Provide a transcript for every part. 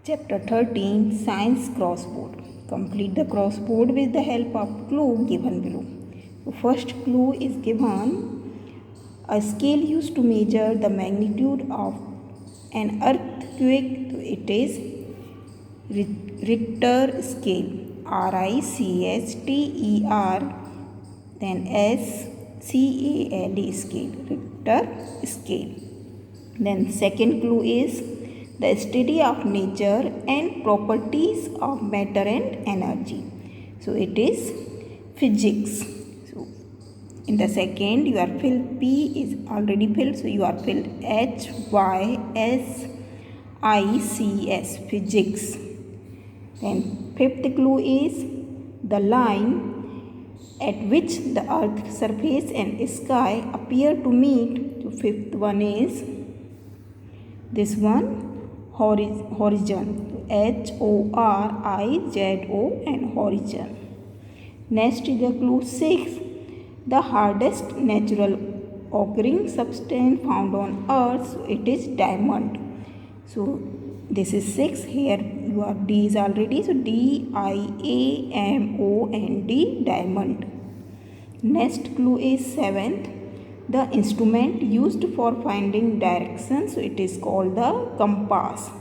Chapter 13 Science Crossboard. Complete the crossboard with the help of clue given below. The first clue is given a scale used to measure the magnitude of an earthquake. It is Richter scale. Richter, then scale scale. Richter scale. Then second clue is the study of nature and properties of matter and energy. So it is physics. So in the second you are filled P is already filled, so you are filled HYSICS physics. Then fifth clue is the line at which the earth surface and sky appear to meet. So fifth one is this one, horizon. HORIZO and horizon. Next is the clue 6. The hardest natural occurring substance found on earth. So it is diamond. So this is 6. Here you are D is already. So DIAMOND, diamond. Next clue is 7th. The instrument used for finding direction, so it is called the compass.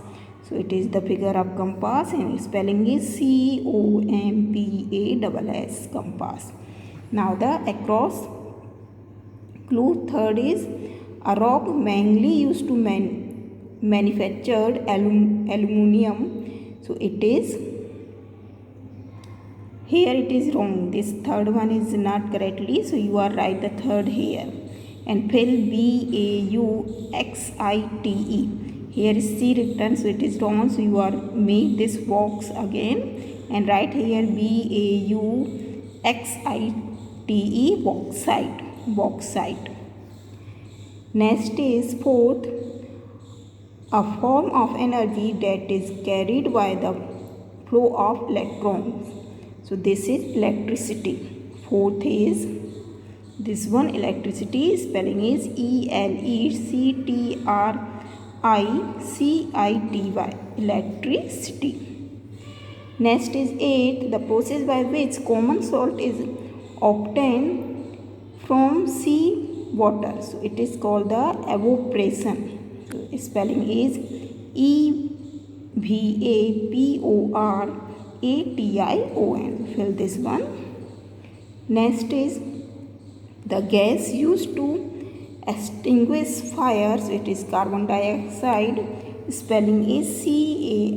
So it is the figure of compass and spelling is COMPASS, compass. Now the across clue third is a rock mainly used to manufactured aluminium. So it is, here it is wrong. This third one is not correctly. So you are right the third here. And fill BAUXITE. Here is C written, so it is wrong. So you are make this box again and write here BAUXITE, bauxite. Next is fourth, a form of energy that is carried by the flow of electrons. So this is electricity. Fourth is this one, electricity, spelling is ELECTRICITY, electricity. Next is 8, the process by which common salt is obtained from sea water. So it is called the evaporation. So spelling is EVAPORATION. Fill this one. Next is the gas used to extinguish fires. It is carbon dioxide. Spelling is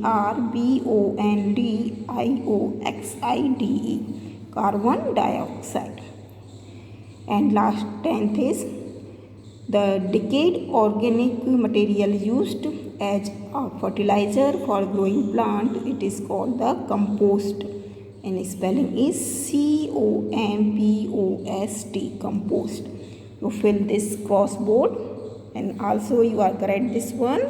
CARBONDIOXIDE, carbon dioxide. And last 10th is the decayed organic material used as a fertilizer for growing plant. It is called the compost. And spelling is COMPOST, compost. You fill this crossboard and also you are correct this one.